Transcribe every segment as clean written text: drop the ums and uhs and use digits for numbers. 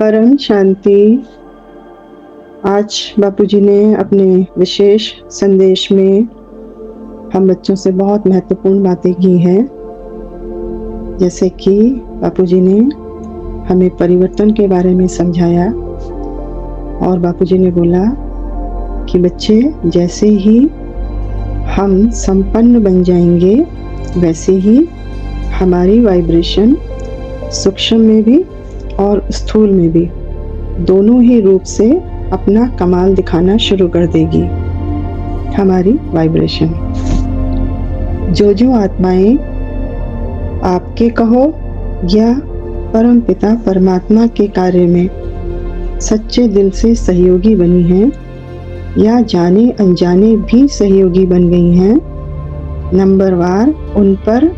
परम शांति। आज बापूजी ने अपने विशेष संदेश में हम बच्चों से बहुत महत्वपूर्ण बातें की हैं। जैसे कि बापूजी ने हमें परिवर्तन के बारे में समझाया और बापूजी ने बोला कि बच्चे, जैसे ही हम संपन्न बन जाएंगे वैसे ही हमारी वाइब्रेशन सूक्ष्म में भी और स्थूल में भी दोनों ही रूप से अपना कमाल दिखाना शुरू कर देगी हमारी वाइब्रेशन। जो आत्माएं आपके कहो या परम पिता परमात्मा के कार्य में सच्चे दिल से सहयोगी बनी हैं या जाने अनजाने भी सहयोगी बन गई हैं, नंबरवार उन पर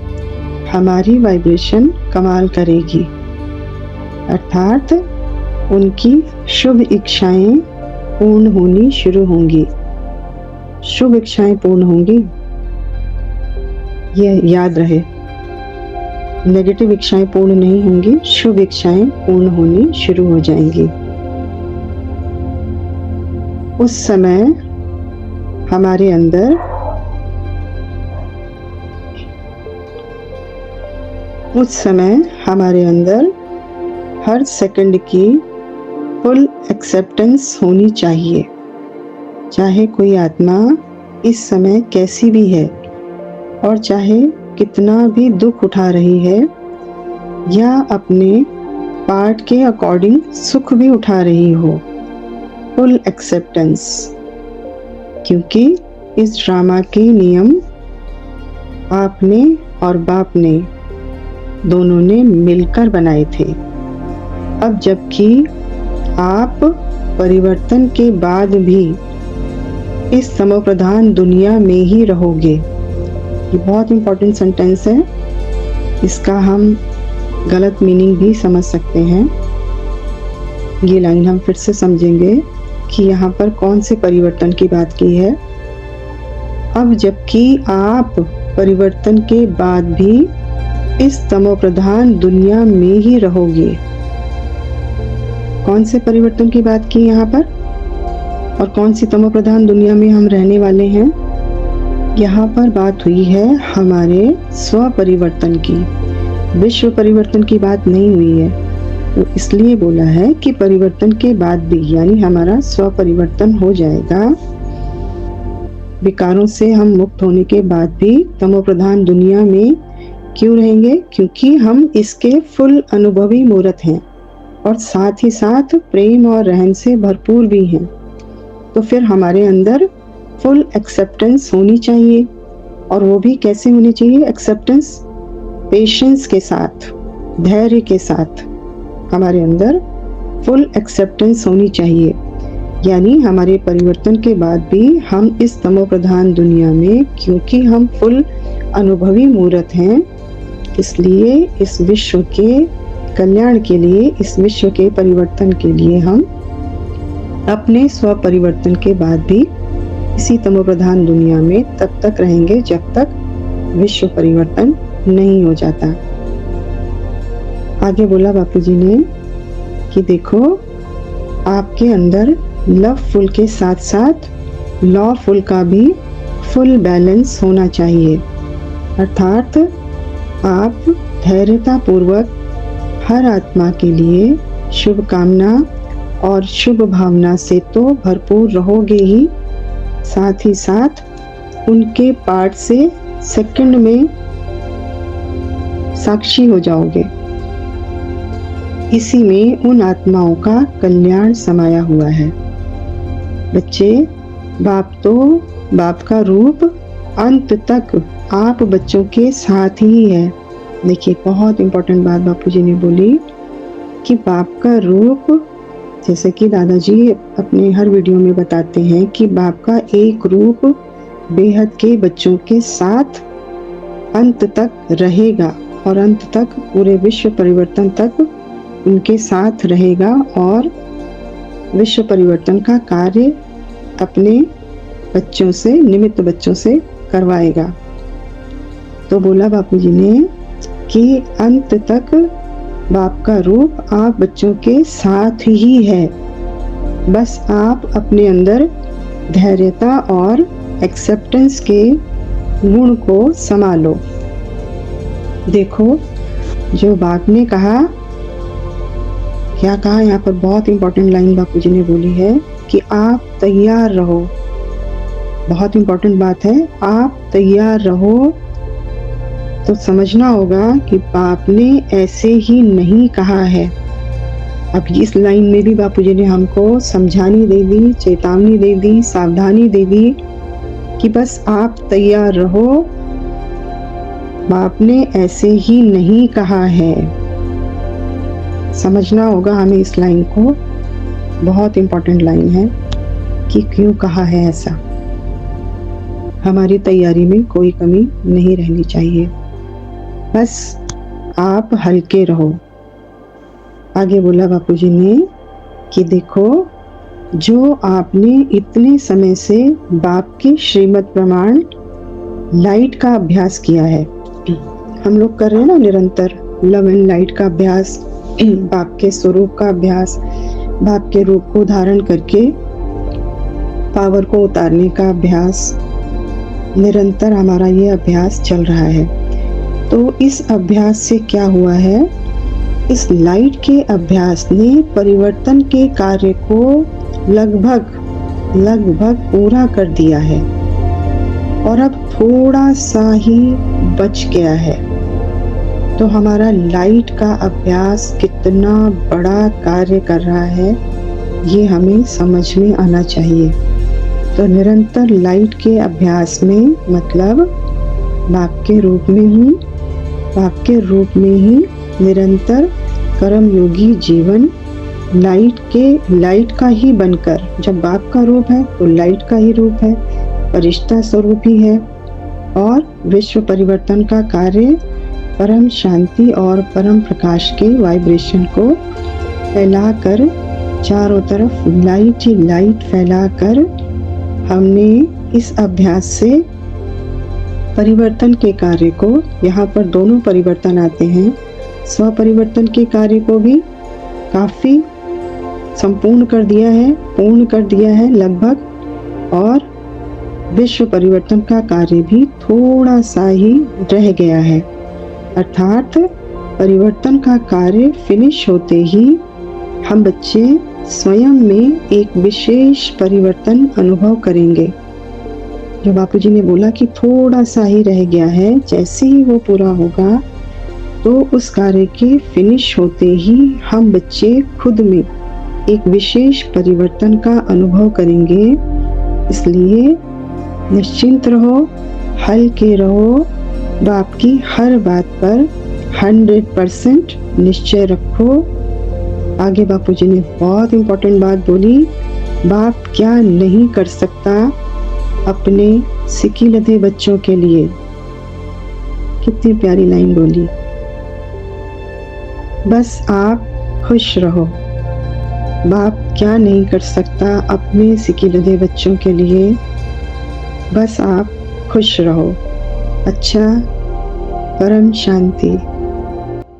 हमारी वाइब्रेशन कमाल करेगी, अर्थात उनकी शुभ इच्छाएं पूर्ण होनी शुरू होंगी। शुभ इच्छाएं पूर्ण होंगी, यह याद रहे। नेगेटिव इच्छाएं पूर्ण नहीं होंगी, शुभ इच्छाएं पूर्ण होनी शुरू हो जाएंगी। उस समय हमारे अंदर हर सेकंड की फुल एक्सेप्टेंस होनी चाहिए। चाहे कोई आत्मा इस समय कैसी भी है और चाहे कितना भी दुख उठा रही है या अपने पार्ट के अकॉर्डिंग सुख भी उठा रही हो, फुल एक्सेप्टेंस। क्योंकि इस ड्रामा के नियम आपने और बाप ने दोनों ने मिलकर बनाए थे। अब जबकि आप परिवर्तन के बाद भी इस समप्रधान दुनिया में ही रहोगे। ये बहुत इंपॉर्टेंट सेंटेंस है, इसका हम गलत मीनिंग भी समझ सकते हैं। ये लाइन हम फिर से समझेंगे कि यहाँ पर कौन से परिवर्तन की बात की है। अब जबकि आप परिवर्तन के बाद भी इस तमोप्रधान दुनिया में ही रहोगे। कौन से परिवर्तन की बात की यहाँ पर और कौन सी तमोप्रधान दुनिया में हम रहने वाले हैं? यहाँ पर बात हुई है हमारे स्व परिवर्तन की, विश्व परिवर्तन की बात नहीं हुई है। तो इसलिए बोला है कि परिवर्तन के बाद भी, यानी हमारा स्व परिवर्तन हो जाएगा। विकारों से हम मुक्त होने के बाद भी तमोप्रधान दुनिया में क्यों रहेंगे? क्योंकि हम इसके फुल अनुभवी मूर्त हैं और साथ ही साथ प्रेम और रहम से भरपूर भी हैं। तो फिर हमारे अंदर फुल एक्सेप्टेंस होनी चाहिए। और वो भी कैसे होनी चाहिए एक्सेप्टेंस? पेशेंस के साथ, धैर्य के साथ हमारे अंदर फुल एक्सेप्टेंस होनी चाहिए। यानी हमारे परिवर्तन के बाद भी हम इस तमोप्रधान दुनिया में, क्योंकि हम फुल अनुभवी मूर्त हैं, इसलिए इस विश्व के कल्याण के लिए, इस विश्व के परिवर्तन के लिए हम अपने स्व परिवर्तन के बाद भी इसी तमोप्रधान दुनिया में तब तक रहेंगे जब तक विश्व परिवर्तन नहीं हो जाता। आगे बोला बापूजी ने कि देखो, आपके अंदर लव फुल के साथ साथ लॉ फुल का भी फुल बैलेंस होना चाहिए। अर्थात आप धैर्यता पूर्वक हर आत्मा के लिए शुभकामना और शुभ भावना से तो भरपूर रहोगे ही, साथ ही साथ उनके पार्ट से सेकंड में साक्षी हो जाओगे। इसी में उन आत्माओं का कल्याण समाया हुआ है। बच्चे, बाप का रूप अंत तक आप बच्चों के साथ ही है। देखिए, बहुत इंपॉर्टेंट बात बापूजी ने बोली कि बाप का रूप, जैसे कि दादाजी अपने हर वीडियो में बताते हैं कि बाप का एक रूप बेहद के बच्चों के साथ अंत तक रहेगा और अंत तक पूरे विश्व परिवर्तन तक उनके साथ रहेगा और विश्व परिवर्तन का कार्य अपने बच्चों से, निमित्त बच्चों से करवाएगा। तो बोला बापूजी ने कि अंत तक बाप का रूप आप बच्चों के साथ ही है। बस आप अपने अंदर धैर्यता और एक्सेप्टेंस के गुण को संभालो। देखो, जो बाप ने कहा, क्या कहा यहाँ पर, बहुत इंपॉर्टेंट लाइन बापूजी ने बोली है कि आप तैयार रहो। बहुत इंपॉर्टेंट बात है, आप तैयार रहो। तो समझना होगा कि बाप ने ऐसे ही नहीं कहा है। अब इस लाइन में भी बापूजी ने हमको समझानी दे दी, चेतावनी दे दी, सावधानी दे दी कि बस आप तैयार रहो। बाप ने ऐसे ही नहीं कहा है। समझना होगा हमें इस लाइन को, बहुत इंपॉर्टेंट लाइन है कि क्यों कहा है ऐसा। हमारी तैयारी में कोई कमी नहीं रहनी चाहिए, बस आप हल्के रहो। आगे बोला बापूजी ने कि देखो, जो आपने इतने समय से बाप की श्रीमत प्रमाण लाइट का अभ्यास किया है, हम लोग कर रहे हैं ना निरंतर लव एंड लाइट का अभ्यास, बाप के स्वरूप का अभ्यास, बाप के रूप को धारण करके पावर को उतारने का अभ्यास, निरंतर हमारा ये अभ्यास चल रहा है। तो इस अभ्यास से क्या हुआ है, इस लाइट के अभ्यास ने परिवर्तन के कार्य को लगभग पूरा कर दिया है और अब थोड़ा सा ही बच गया है। तो हमारा लाइट का अभ्यास कितना बड़ा कार्य कर रहा है, ये हमें समझ में आना चाहिए। तो निरंतर लाइट के अभ्यास में मतलब बाप के रूप में ही निरंतर कर्मयोगी जीवन लाइट का ही बनकर, जब बाप का रूप है तो लाइट का ही रूप है, फरिश्ता स्वरूप ही है, और विश्व परिवर्तन का कार्य परम शांति और परम प्रकाश के वाइब्रेशन को फैलाकर, चारों तरफ लाइट ही लाइट फैलाकर, हमने इस अभ्यास से परिवर्तन के कार्य को, यहाँ पर दोनों परिवर्तन आते हैं, स्व परिवर्तन के कार्य को भी काफी संपूर्ण कर दिया है, पूर्ण कर दिया है लगभग, और विश्व परिवर्तन का कार्य भी थोड़ा सा ही रह गया है। अर्थात परिवर्तन का कार्य फिनिश होते ही हम बच्चे स्वयं में एक विशेष परिवर्तन अनुभव करेंगे। जो बापूजी ने बोला कि थोड़ा सा ही रह गया है, जैसे ही वो पूरा होगा तो उस कार्य के फिनिश होते ही हम बच्चे खुद में एक विशेष परिवर्तन का अनुभव करेंगे। इसलिए निश्चिंत रहो, हल्के रहो, बाप की हर बात पर 100% निश्चय रखो। आगे बापूजी ने बहुत इंपॉर्टेंट बात बोली, बाप क्या नहीं कर सकता अपने सिकी लदे बच्चों के लिए। कितनी प्यारी लाइन बोली, बस आप खुश रहो। बाप क्या नहीं कर सकता अपने सिकी लदे बच्चों के लिए, बस आप खुश रहो। अच्छा, परम शांति।